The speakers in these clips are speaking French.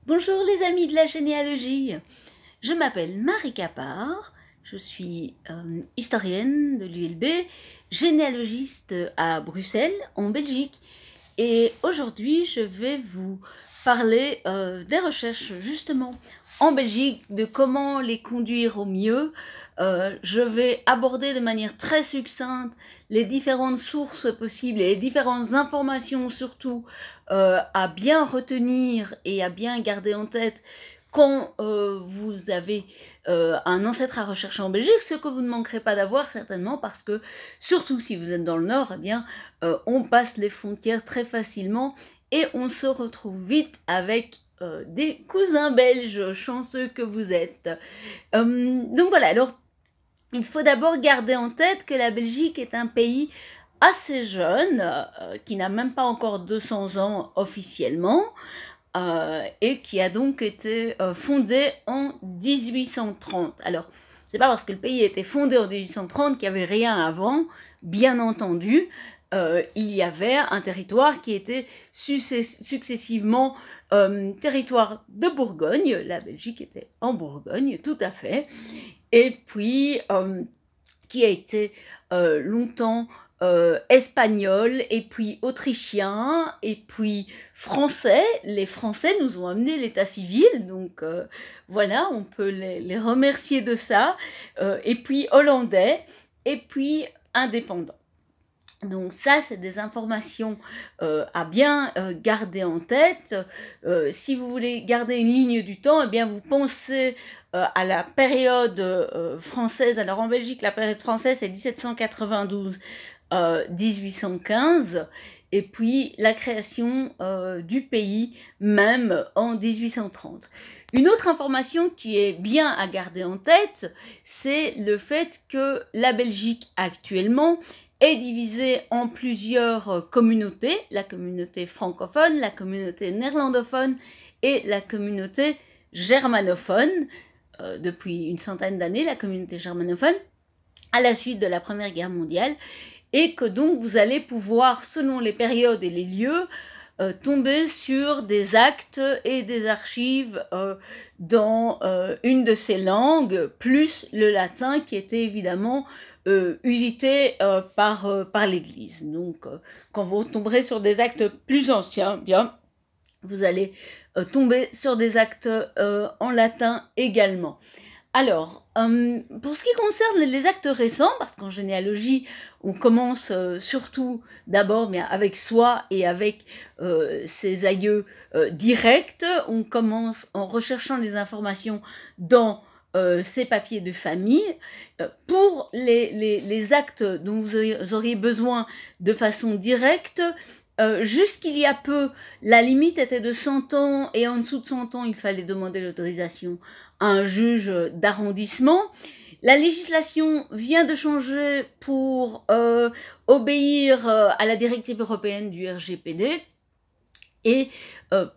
Bonjour les amis de la généalogie, je m'appelle Marie Capard, je suis historienne de l'ULB, généalogiste à Bruxelles, en Belgique, et aujourd'hui je vais vous parler des recherches justement en Belgique, de comment les conduire au mieux. Je vais aborder de manière très succincte les différentes sources possibles et les différentes informations surtout à bien retenir et à bien garder en tête quand vous avez un ancêtre à rechercher en Belgique, ce que vous ne manquerez pas d'avoir certainement, parce que surtout si vous êtes dans le Nord, eh bien, on passe les frontières très facilement et on se retrouve vite avec des cousins belges chanceux que vous êtes. Donc voilà, alors il faut d'abord garder en tête que la Belgique est un pays assez jeune, qui n'a même pas encore 200 ans officiellement, et qui a donc été fondé en 1830. Alors, c'est pas parce que le pays a été fondé en 1830 qu'il n'y avait rien avant, bien entendu. Il y avait un territoire qui était successivement territoire de Bourgogne, la Belgique était en Bourgogne, tout à fait, et puis qui a été longtemps espagnol, et puis autrichien, et puis français. Les Français nous ont amené l'état civil, donc voilà, on peut les remercier de ça, et puis hollandais, et puis indépendant. Donc ça, c'est des informations à bien garder en tête. Si vous voulez garder une ligne du temps, eh bien vous pensez à la période française. Alors en Belgique, la période française, c'est 1792-1815. Et puis la création du pays même en 1830. Une autre information qui est bien à garder en tête, c'est le fait que la Belgique actuellement est divisée en plusieurs communautés, la communauté francophone, la communauté néerlandophone et la communauté germanophone. Depuis une centaine d'années, la communauté germanophone, à la suite de la Première Guerre mondiale, et que donc vous allez pouvoir, selon les périodes et les lieux, tomber sur des actes et des archives dans une de ces langues, plus le latin qui était évidemment usité par l'Église. Donc, quand vous tomberez sur des actes plus anciens, bien, vous allez tomber sur des actes en latin également. Alors, pour ce qui concerne les actes récents, parce qu'en généalogie, on commence surtout d'abord avec soi et avec ses aïeux directs. On commence en recherchant les informations dans ses papiers de famille. Pour les actes dont vous auriez besoin de façon directe, jusqu'il y a peu, la limite était de 100 ans, et en dessous de 100 ans, il fallait demander l'autorisation à un juge d'arrondissement. La législation vient de changer pour obéir à la directive européenne du RGPD. Et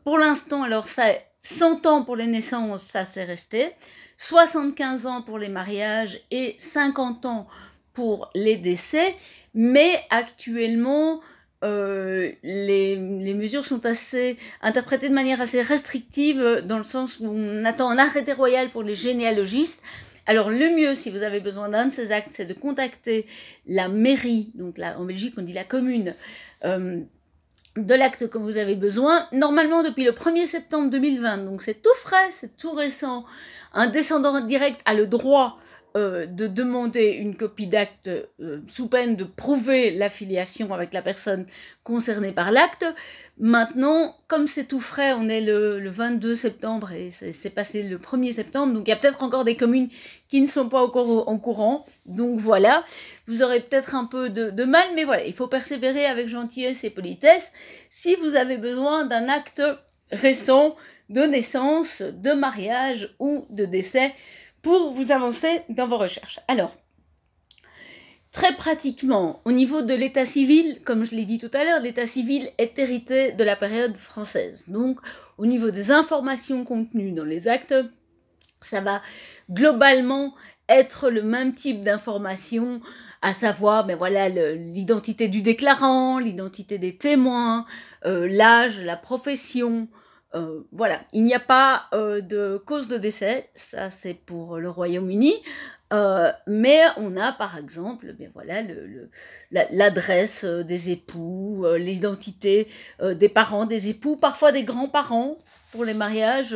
pour l'instant, alors ça, 100 ans pour les naissances, ça c'est resté. 75 ans pour les mariages et 50 ans pour les décès. Mais actuellement, les mesures sont interprétées de manière assez restrictive, dans le sens où on attend un arrêté royal pour les généalogistes. Alors le mieux, si vous avez besoin d'un de ces actes, c'est de contacter la mairie, donc là en Belgique on dit la commune, de l'acte que vous avez besoin, normalement depuis le 1er septembre 2020, donc c'est tout frais, c'est tout récent. Un descendant direct a le droit de demander une copie d'acte sous peine de prouver l'affiliation avec la personne concernée par l'acte. Maintenant, comme c'est tout frais, on est le 22 septembre et c'est passé le 1er septembre, donc il y a peut-être encore des communes qui ne sont pas encore en courant, donc voilà, vous aurez peut-être un peu de mal, mais voilà, il faut persévérer avec gentillesse et politesse si vous avez besoin d'un acte récent de naissance, de mariage ou de décès pour vous avancer dans vos recherches. Alors, très pratiquement, au niveau de l'état civil, comme je l'ai dit tout à l'heure, l'état civil est hérité de la période française. Donc, au niveau des informations contenues dans les actes, ça va globalement être le même type d'informations, à savoir ben voilà, l'identité du déclarant, l'identité des témoins, l'âge, la profession, Voilà, il n'y a pas de cause de décès, ça c'est pour le Royaume-Uni, mais on a par exemple voilà, l'adresse des époux, l'identité des parents, des époux, parfois des grands-parents. Pour les mariages,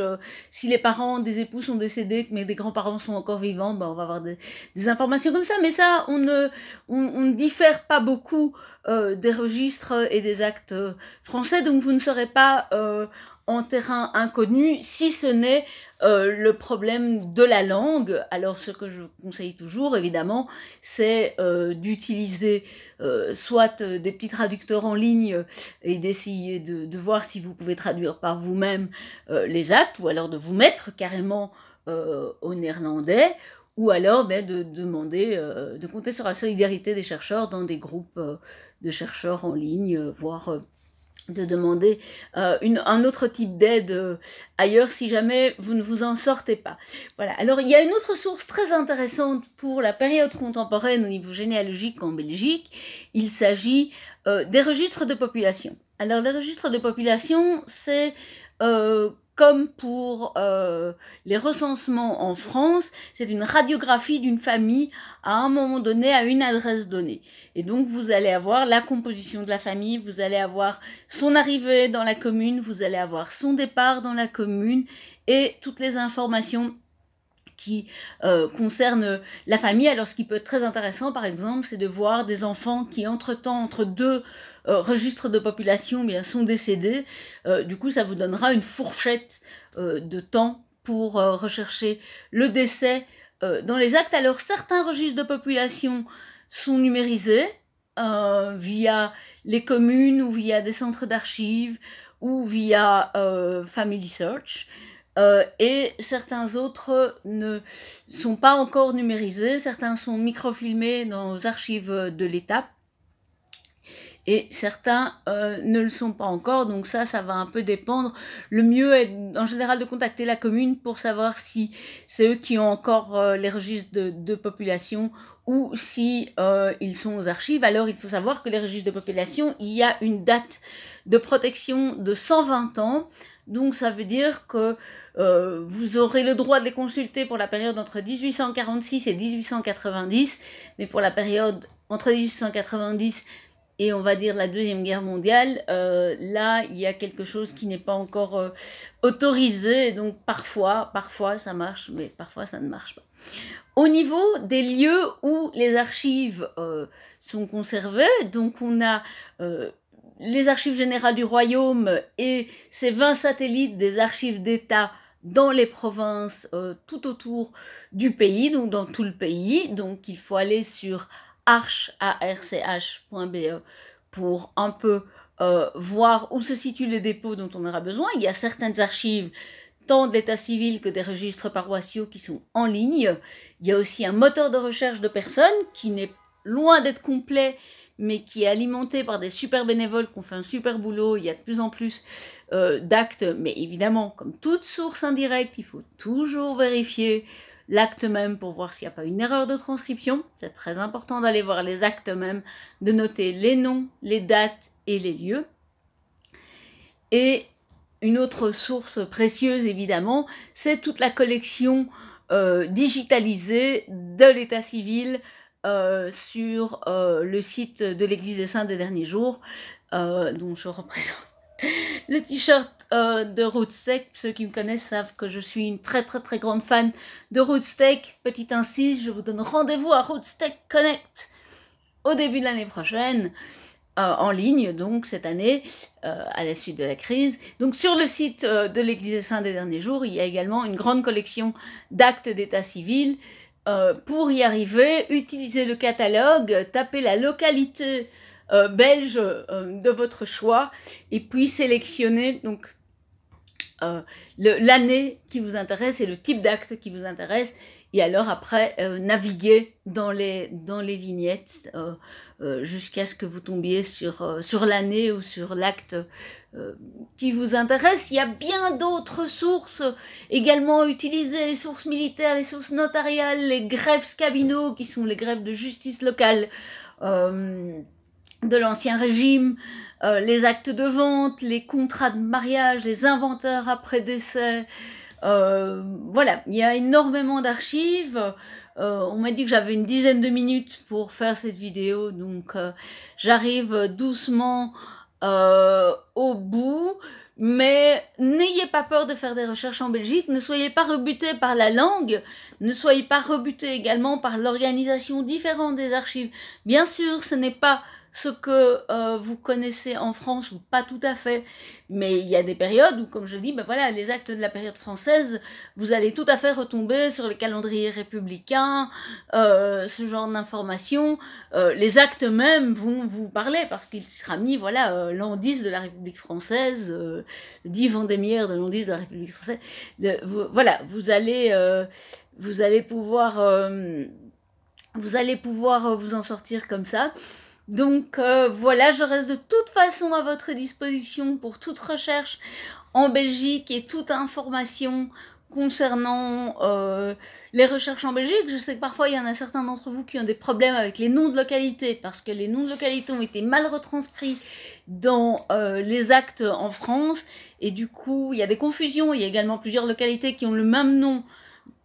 si les parents des époux sont décédés, mais des grands-parents sont encore vivants, ben on va avoir des informations comme ça. Mais ça, on ne diffère pas beaucoup des registres et des actes français, donc vous ne serez pas en terrain inconnu, si ce n'est le problème de la langue. Alors ce que je conseille toujours, évidemment, c'est d'utiliser soit des petits traducteurs en ligne et d'essayer de voir si vous pouvez traduire par vous-même les actes, ou alors de vous mettre carrément au néerlandais, ou alors de demander, de compter sur la solidarité des chercheurs dans des groupes de chercheurs en ligne, voire de demander un autre type d'aide ailleurs si jamais vous ne vous en sortez pas. Voilà. Alors il y a une autre source très intéressante pour la période contemporaine au niveau généalogique en Belgique. Il s'agit des registres de population. Alors les registres de population, c'est comme pour les recensements en France, c'est une radiographie d'une famille à un moment donné, à une adresse donnée. Et donc, vous allez avoir la composition de la famille, vous allez avoir son arrivée dans la commune, vous allez avoir son départ dans la commune et toutes les informations qui concernent la famille. Alors, ce qui peut être très intéressant, par exemple, c'est de voir des enfants qui, entre-temps, entre deux registres de population, bien, sont décédés. Du coup, ça vous donnera une fourchette de temps pour rechercher le décès dans les actes. Alors, certains registres de population sont numérisés via les communes ou via des centres d'archives ou via Family Search. Et certains autres ne sont pas encore numérisés, certains sont microfilmés dans les archives de l'État, et certains ne le sont pas encore, donc ça va un peu dépendre. Le mieux est en général de contacter la commune pour savoir si c'est eux qui ont encore les registres de population ou si ils sont aux archives. Alors il faut savoir que les registres de population, il y a une date de protection de 120 ans, donc ça veut dire que vous aurez le droit de les consulter pour la période entre 1846 et 1890, mais pour la période entre 1890 et on va dire la Deuxième Guerre mondiale, là, il y a quelque chose qui n'est pas encore autorisé, et donc parfois ça marche, mais parfois ça ne marche pas. Au niveau des lieux où les archives sont conservées, donc on a les archives générales du Royaume et ces 20 satellites des archives d'État dans les provinces tout autour du pays, donc dans tout le pays. Donc il faut aller sur arch.be pour un peu voir où se situent les dépôts dont on aura besoin. Il y a certaines archives, tant de l'état civil que des registres paroissiaux qui sont en ligne. Il y a aussi un moteur de recherche de personnes qui n'est loin d'être complet, mais qui est alimenté par des super bénévoles qui ont fait un super boulot. Il y a de plus en plus d'actes, mais évidemment, comme toute source indirecte, il faut toujours vérifier l'acte même pour voir s'il n'y a pas une erreur de transcription. C'est très important d'aller voir les actes même, de noter les noms, les dates et les lieux. Et une autre source précieuse, évidemment, c'est toute la collection digitalisée de l'état civil sur le site de l'Église des Saints des Derniers Jours, dont je représente le t-shirt de Rootstech. Ceux qui me connaissent savent que je suis une très grande fan de Rootstech. Petite incise, je vous donne rendez-vous à Rootstech Connect au début de l'année prochaine, en ligne, donc cette année, à la suite de la crise. Donc sur le site de l'Église des Saints des Derniers Jours, il y a également une grande collection d'actes d'état civil. Pour y arriver, utilisez le catalogue, tapez la localité belge de votre choix et puis sélectionnez donc l'année qui vous intéresse et le type d'acte qui vous intéresse, et alors après naviguez dans les vignettes jusqu'à ce que vous tombiez sur l'année ou sur l'acte qui vous intéresse. Il y a bien d'autres sources également utilisées, les sources militaires, les sources notariales, les greffes scabinaux qui sont les greffes de justice locale de l'Ancien Régime, les actes de vente, les contrats de mariage, les inventaires après décès. Voilà, il y a énormément d'archives. On m'a dit que j'avais une dizaine de minutes pour faire cette vidéo, donc j'arrive doucement au bout. Mais n'ayez pas peur de faire des recherches en Belgique, ne soyez pas rebutés par la langue, ne soyez pas rebutés également par l'organisation différente des archives. Bien sûr, ce n'est pas ce que vous connaissez en France, ou pas tout à fait, mais il y a des périodes où, comme je dis, ben voilà, les actes de la période française, vous allez tout à fait retomber sur le calendrier républicain, ce genre d'informations. Les actes même vont vous parler, parce qu'il sera mis, voilà, l'an 10 de la République française, le 10 Vendémiaire de l'an 10 de la République française. Voilà, vous allez pouvoir vous en sortir comme ça. Donc voilà, je reste de toute façon à votre disposition pour toute recherche en Belgique et toute information concernant les recherches en Belgique. Je sais que parfois il y en a certains d'entre vous qui ont des problèmes avec les noms de localités, parce que les noms de localités ont été mal retranscrits dans les actes en France, et du coup il y a des confusions. Il y a également plusieurs localités qui ont le même nom,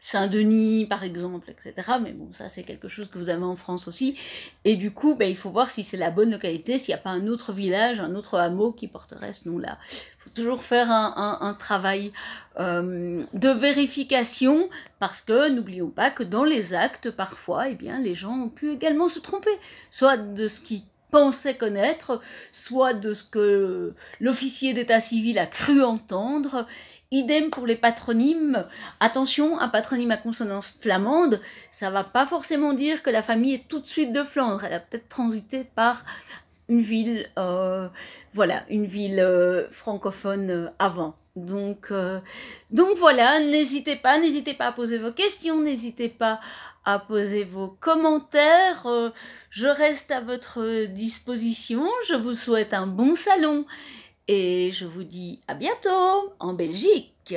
Saint-Denis par exemple, etc. Mais bon, ça c'est quelque chose que vous avez en France aussi. Et du coup, ben, il faut voir si c'est la bonne localité, s'il n'y a pas un autre village, un autre hameau qui porterait ce nom-là. Il faut toujours faire un travail de vérification, parce que n'oublions pas que dans les actes, parfois, eh bien, les gens ont pu également se tromper, soit de ce qu'ils pensaient connaître, soit de ce que l'officier d'état civil a cru entendre. Idem pour les patronymes. Attention, un patronyme à consonance flamande, ça va pas forcément dire que la famille est tout de suite de Flandre. Elle a peut-être transité par une ville, voilà, une ville francophone avant. Donc voilà, n'hésitez pas à poser vos questions, n'hésitez pas à poser vos commentaires. Je reste à votre disposition. Je vous souhaite un bon salon. Et je vous dis à bientôt en Belgique.